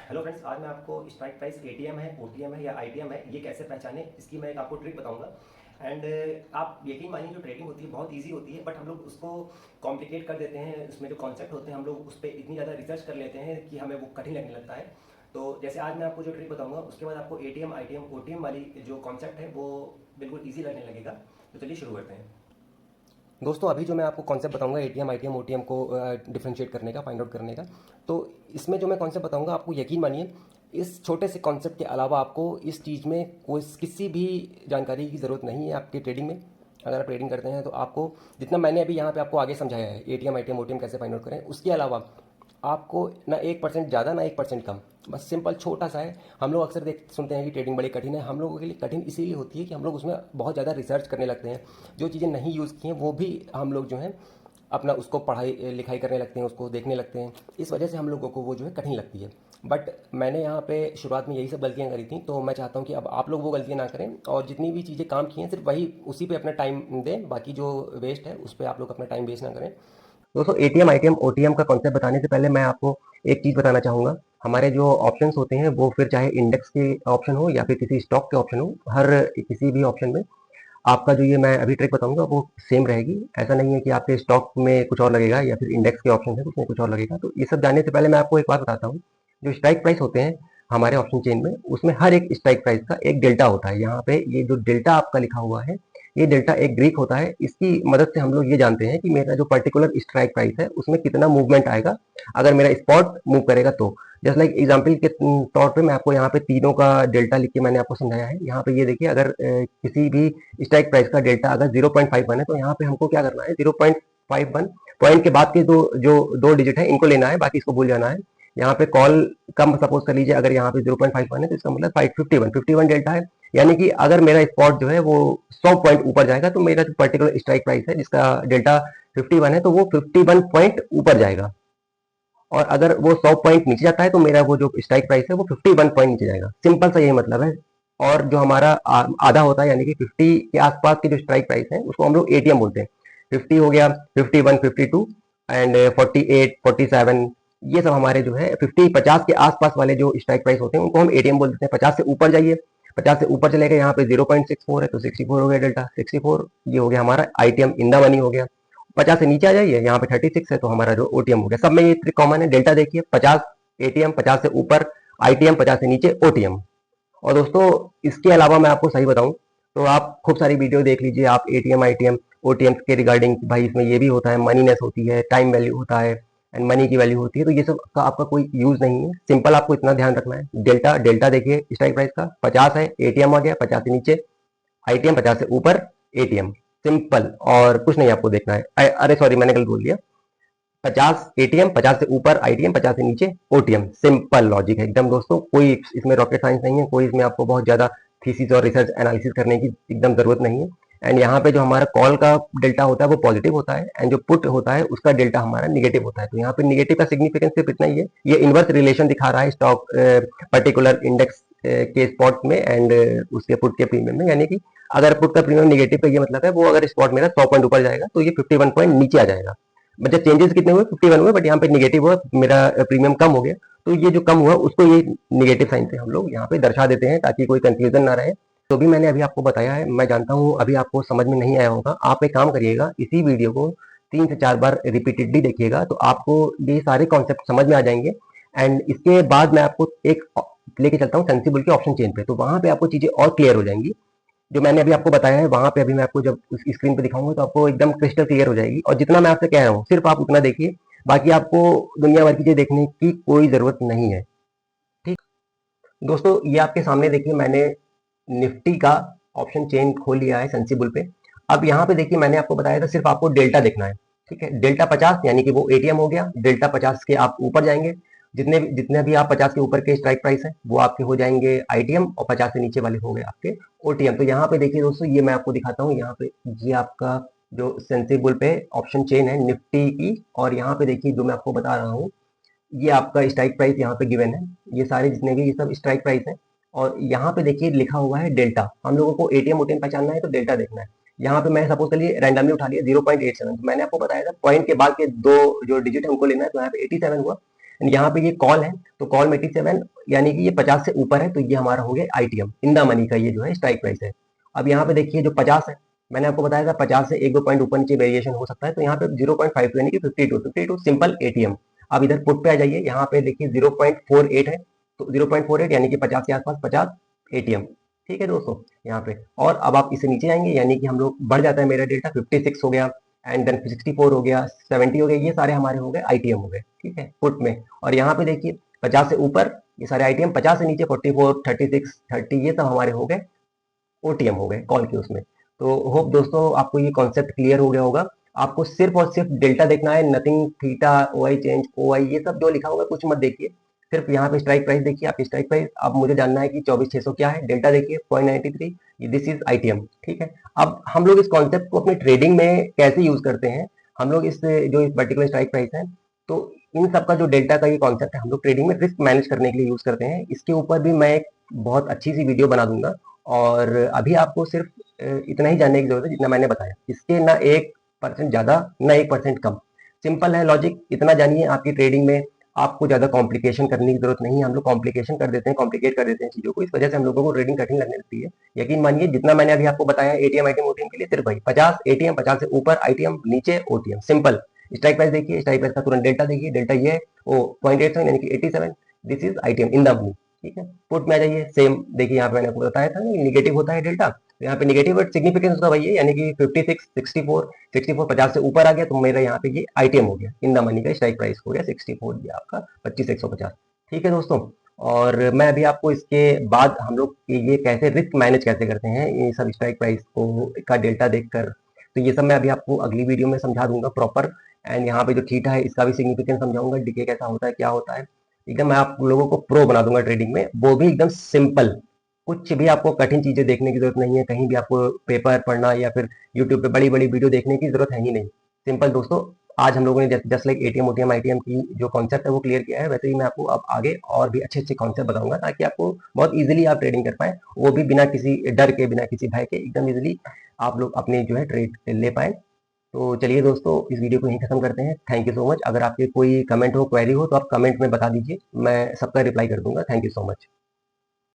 Hello friends, आज मैं आपको स्ट्राइक प्राइस एटीएम है, ओटीएम है या आईटीएम है, ये कैसे पहचाने इसकी मैं एक आपको ट्रिक बताऊंगा। एंड आप यकीन मानिए, जो ट्रेडिंग होती है बहुत इजी होती है, बट हम लोग उसको कॉम्प्लिकेट कर देते हैं। उसमें जो कॉन्सेप्ट होते हैं हम लोग उस पर इतनी ज़्यादा रिसर्च कर लेते हैं कि हमें वो कठिन लगने लगता है। तो जैसे आज मैं आपको जो ट्रिक बताऊंगा उसके बाद आपको एटीएम आईटीएम ओटीएम वाली जो कॉन्सेप्ट है वो बिल्कुल ईजी लगने लगेगा। तो चलिए शुरू करते हैं। दोस्तों, अभी जो मैं आपको कॉन्सेप्ट बताऊंगा एटीएम आईटीएम ओटीएम को डिफरेंशिएट करने का, फाइंड आउट करने का, तो इसमें जो मैं कॉन्सेप्ट बताऊंगा आपको यकीन मानिए, इस छोटे से कॉन्सेप्ट के अलावा आपको इस चीज़ में कोई किसी भी जानकारी की ज़रूरत नहीं है आपके ट्रेडिंग में। अगर आप ट्रेडिंग करते हैं तो आपको जितना मैंने अभी यहाँ पे आपको आगे समझाया है एटीएम आईटीएम ओटीएम कैसे फाइंड आउट करें, उसके अलावा आपको ना 1% ज़्यादा ना 1% कम, बस सिंपल छोटा सा है। हम लोग अक्सर देख सुनते हैं कि ट्रेडिंग बड़ी कठिन है। हम लोगों के लिए कठिन इसीलिए होती है कि हम लोग उसमें बहुत ज़्यादा रिसर्च करने लगते हैं। जो चीज़ें नहीं यूज़ की हैं वो भी हम लोग जो है अपना उसको पढ़ाई लिखाई करने लगते हैं, उसको देखने लगते हैं। इस वजह से हम लोगों को वो जो है कठिन लगती है। बट मैंने यहाँ पे शुरुआत में यही सब गलतियाँ करी थी, तो मैं चाहता हूँ कि अब आप लोग वो गलतियाँ ना करें और जितनी भी चीज़ें काम की हैं सिर्फ वही उसी पे अपना टाइम दें। बाकी जो वेस्ट है उस पर आप लोग अपना टाइम वेस्ट ना करें। दोस्तों, एटीएम आईटीएम ओटीएम का कॉन्सेप्ट बताने से पहले मैं आपको एक चीज़ बताना चाहूँगा। हमारे जो ऑप्शंस होते हैं वो फिर चाहे इंडेक्स के ऑप्शन हो या फिर किसी स्टॉक के ऑप्शन हो, हर किसी भी ऑप्शन में आपका जो ये मैं अभी ट्रिक बताऊंगा वो सेम रहेगी। ऐसा नहीं है कि आपके स्टॉक में कुछ और लगेगा या फिर इंडेक्स के ऑप्शन है उसमें कुछ और लगेगा। तो ये सब जानने से पहले मैं आपको एक बात बताता हूँ। जो स्ट्राइक प्राइस होते हैं हमारे ऑप्शन चेन में, उसमें हर एक स्ट्राइक प्राइस का एक डेल्टा होता है। यहाँ पे ये जो डेल्टा आपका लिखा हुआ है, ये डेल्टा एक ग्रीक होता है। इसकी मदद से हम लोग ये जानते हैं कि मेरा जो पर्टिकुलर स्ट्राइक प्राइस है उसमें कितना मूवमेंट आएगा अगर मेरा स्पॉट मूव करेगा तो। जस्ट लाइक एग्जाम्पल के तौर पे मैं आपको यहाँ पे तीनों का डेल्टा लिख के मैंने आपको समझाया है। यहाँ पे ये देखिए, अगर किसी भी स्ट्राइक प्राइस का डेल्टा अगर 0.51 है तो यहाँ पे हमको क्या करना है, 0.51 पॉइंट के बाद के दो डिजिट है इनको लेना है, बाकी इसको भूल जाना है। यहाँ पे कॉल कम सपोज कर लीजिए, अगर यहाँ पे 0.51 है तो इसका मतलब 551 डेल्टा है। यानी कि अगर मेरा स्पॉट जो है वो 100 पॉइंट ऊपर जाएगा तो मेरा जो पर्टिकुलर स्ट्राइक प्राइस है जिसका डेल्टा 51 है तो वो 51 पॉइंट ऊपर जाएगा। और अगर वो 100 पॉइंट नीचे जाता है तो मेरा वो जो स्ट्राइक प्राइस है वो 51 पॉइंट नीचे जाएगा। सिंपल सा यही मतलब है। और जो हमारा आधा होता है यानी कि 50 के आसपास की जो स्ट्राइक प्राइस है उसको हम लोग एटीएम बोलते हैं। 50 हो गया, 51, 52 एंड 48, 47, ये सब हमारे जो है 50 के आसपास वाले जो स्ट्राइक प्राइस होते हैं उनको हम एटीएम बोल देते हैं। 50 से ऊपर जाइए, 50 से ऊपर चलेगा, यहाँ पे 0.64 है तो 64 हो गया डेल्टा 64। ये हो गया हमारा आईटीएम इन द मनी हो गया। 50 से नीचे आ जाइए, यहाँ पे 36 है तो हमारा जो ओटीएम हो गया। सब में ये ट्रिक कॉमन है। डेल्टा देखिए, 50 एटीएम, 50 से ऊपर आईटीएम, 50 से नीचे ओटीएम। और दोस्तों, इसके अलावा मैं आपको सही बताऊं तो आप खूब सारी वीडियो देख लीजिए आप एटीएम आईटीएम ओटीएम के रिगार्डिंग। भाई इसमें ये भी होता है, मनीनेस होती है, टाइम वैल्यू होता है एंड मनी की वैल्यू होती है। तो ये सब का आपका कोई यूज नहीं है। सिंपल आपको इतना ध्यान रखना है, डेल्टा डेल्टा देखिए स्ट्राइक प्राइस का 50 है, एटीएम आ गया 50 से नीचे आईटीएम, 50 से ऊपर एटीएम। सिंपल, और कुछ नहीं आपको देखना है। अरे सॉरी, मैंने गलत बोल दिया। 50 एटीएम, 50 से ऊपर आईटीएम, 50 से नीचे ओटीएम। सिंपल लॉजिक है एकदम दोस्तों, कोई इसमें रॉकेट साइंस नहीं है, कोई इसमें आपको बहुत ज्यादा थीसिस और रिसर्च एनालिसिस करने की एकदम जरूरत नहीं है। एंड यहाँ पे जो हमारा कॉल का डेल्टा होता है वो पॉजिटिव होता है एंड जो पुट होता है उसका डेल्टा हमारा निगेटिव होता है। तो यहाँ पे निगेटिव का सिग्निफिकेंस सिर्फ इतना ही है, ये इनवर्स रिलेशन दिखा रहा है स्टॉक पर्टिकुलर इंडेक्स के स्पॉट में एंड उसके पुट के प्रीमियम में। यानी कि अगर पुट का प्रीमियम निगेटिव का ये मतलब है वो अगर स्पॉट मेरा 100 पॉइंट ऊपर जाएगा तो ये 51 पॉइंट नीचे आ जाएगा। मतलब चेंजेस कितने हुए, 51 हुए, बट यहाँ पे निगेटिव हुआ, मेरा प्रीमियम कम हो गया। तो ये जो कम हुआ उसको ये निगेटिव साइन से हम लोग यहाँ पे दर्शा देते हैं ताकि कोई कंफ्यूजन ना रहे। तो भी मैंने अभी आपको बताया है, मैं जानता हूँ अभी आपको समझ में नहीं आया होगा। आप एक काम करिएगा, इसी वीडियो को 3 से 4 बार रिपीटेडली देखिएगा तो आपको ये सारे कॉन्सेप्ट समझ में आ जाएंगे। एंड इसके बाद मैं आपको एक लेके चलता हूँ सेंसिबल के ऑप्शन चेन पे, तो वहां पे आपको चीजें और क्लियर हो जाएंगी। जो मैंने अभी आपको बताया है वहां पे अभी मैं आपको जब उस स्क्रीन पे दिखाऊंगा तो आपको एकदम क्रिस्टल क्लियर हो जाएगी। और जितना मैं आपसे कह रहा हूँ सिर्फ आप उतना देखिए, बाकी आपको दुनिया भर की चीजें देखने की कोई जरूरत नहीं है। ठीक दोस्तों, ये आपके सामने देखिए, मैंने निफ्टी का ऑप्शन चेन खोल लिया है सेंसिबल पे। अब यहाँ पे देखिए, मैंने आपको बताया था सिर्फ आपको डेल्टा देखना है। ठीक है, डेल्टा 50 यानी कि वो एटीएम हो गया। डेल्टा 50 के आप ऊपर जाएंगे, जितने भी आप 50 के ऊपर के स्ट्राइक प्राइस है वो आपके हो जाएंगे आईटीएम, और 50 से नीचे वाले हो गए आपके ओटीएम। तो यहाँ पे देखिए दोस्तों, ये मैं आपको दिखाता हूँ। यहाँ पे ये आपका जो सेंसिबल पे ऑप्शन चेन है निफ्टी की, और यहाँ पे देखिए जो मैं आपको बता रहा हूँ, ये आपका स्ट्राइक प्राइस यहाँ पे गिवन है। ये सारे जितने भी ये सब स्ट्राइक प्राइस है। और यहाँ पे देखिए लिखा हुआ है डेल्टा। हम लोगों को एटीएम ओटीएम पहचानना है तो डेल्टा देखना है। यहाँ पे मैं सपोज करिए रैंडमली उठा लिया 0.87, तो मैंने आपको बताया था पॉइंट के बाद के दो जो डिजिट है उनको लेना है, तो यहाँ पे 87 हुआ। यहाँ पे ये कॉल है, तो कॉल में 87 यानी कि ये 50 से ऊपर है, तो ये हमारा हो गया आईटीएम इन द मनी का ये जो है स्ट्राइक प्राइस है। अब यहाँ पे देखिए जो 50 है, मैंने आपको बताया था 50 से एक दो पॉइंट ऊपर नीचे वेरिएशन हो सकता है, तो यहाँ पे 0.52 यानी कि 52 सिंपल एटीएम। अब इधर पुट पे आ जाइए, यहाँ पे देखिए 0.48 है, तो 0.48 यानी कि 50 के आसपास 50 एटीएम। ठीक है दोस्तों, यहाँ पे और अब आप इसे नीचे आएंगे यानी कि हम लोग बढ़ जाता है मेरा डेल्टा 56 हो गया, एंड देन 64 हो गया, 70 हो गया, ये सारे हमारे हो गए आईटीएम हो गए। ठीक है पुट में, और यहाँ पे देखिए 50 से ऊपर ये सारे आईटीएम, 50 से नीचे 44, 36, 30 ये सब हमारे हो गए ओटीएम हो गए कॉल के उसमें। तो होप दोस्तों आपको ये कॉन्सेप्ट क्लियर हो गया होगा। आपको सिर्फ और सिर्फ डेल्टा देखना है, nothing theta, OI change, OI ये सब जो लिखा होगा कुछ मत देखिए, सिर्फ यहाँ पे स्ट्राइक प्राइस देखिए। आप स्ट्राइक प्राइस, अब मुझे जानना है कि 24,600 क्या है, डेल्टा देखिए 0.93, दिस इज आईटीएम। ठीक है, अब हम लोग इस कॉन्सेप्ट को अपनी ट्रेडिंग में कैसे यूज करते हैं, हम लोग इस जो इस पर्टिकुलर स्ट्राइक प्राइस है, तो इन सब का जो डेल्टा का ये कॉन्सेप्ट है हम लोग ट्रेडिंग में रिस्क मैनेज करने के लिए यूज करते हैं। इसके ऊपर भी मैं एक बहुत अच्छी सी वीडियो बना दूंगा, और अभी आपको सिर्फ इतना ही जानने की जरूरत है जितना मैंने बताया, इसके ना 1% ज्यादा ना 1% कम। सिंपल है लॉजिक, इतना जानिए आपकी ट्रेडिंग में आपको ज्यादा कॉम्प्लिकेशन करने की जरूरत नहीं है। हम लोग कॉम्प्लिकेशन कर देते हैं, कॉम्प्लिकेट कर देते हैं चीजों को, इस वजह से हम लोगों को ट्रेडिंग कठिन लगने लगती है। यकीन मानिए जितना मैंने अभी आपको बताया एटीएम आईटीएम ओटीएम के लिए, सिर्फ भाई 50 एटीएम, 50 से ऊपर आईटीएम, नीचे ओटीएम, सिंपल। स्ट्राइक प्राइस देखिए, स्ट्राइक प्राइस का तुरंत डेल्टा देखिए, डेल्टा ये है वो 0.87 यानी कि 87, this is ITM in the money. ठीक है, पुट में आ जाइए, सेम देखिए यहाँ पे मैंने आपको बताया था निगेटिव होता है डेल्टा, तो यहाँ पे निगेटिव बट सिग्निफिकेंस उसका वही है, यानी कि 56, 64 50 से ऊपर आ गया तो मेरा यहाँ पे ये आईटीएम हो गया इन द मनी का स्ट्राइक प्राइस हो गया 64 दिया आपका 25,150। ठीक है दोस्तों, और मैं अभी आपको इसके बाद हम लोग ये कैसे रिस्क मैनेज कैसे करते हैं ये सब स्ट्राइक प्राइस को का डेल्टा देखकर, तो ये सब मैं अभी आपको अगली वीडियो में समझा दूंगा प्रॉपर। एंड यहाँ पे जो थीटा है इसका भी सिग्निफिकेंस समझाऊंगा, डीके कैसा होता है क्या होता है, एकदम मैं आप लोगों को प्रो बना दूंगा ट्रेडिंग में, वो भी एकदम सिंपल। कुछ भी आपको कठिन चीजें देखने की जरूरत नहीं है, कहीं भी आपको पेपर पढ़ना या फिर यूट्यूब पे बड़ी बड़ी वीडियो देखने की जरूरत है ही नहीं। सिंपल दोस्तों, आज हम लोगों ने just like ATM OTM ITM की जो कॉन्सेप्ट है वो क्लियर किया है, वैसे ही मैं आपको अब आगे और भी अच्छे अच्छे कॉन्सेप्ट बताऊंगा, ताकि आपको बहुत इजीली आप ट्रेडिंग कर पाए, वो भी बिना किसी डर के, बिना किसी भय के, एकदम इजीली आप लोग अपने जो है ट्रेड ले पाए। तो चलिए दोस्तों, इस वीडियो को यहीं खत्म करते हैं। Thank you so much. अगर आपके कोई कमेंट हो, क्वेरी हो, तो आप कमेंट में बता दीजिए, मैं सबका रिप्लाई कर दूंगा। Thank you so much.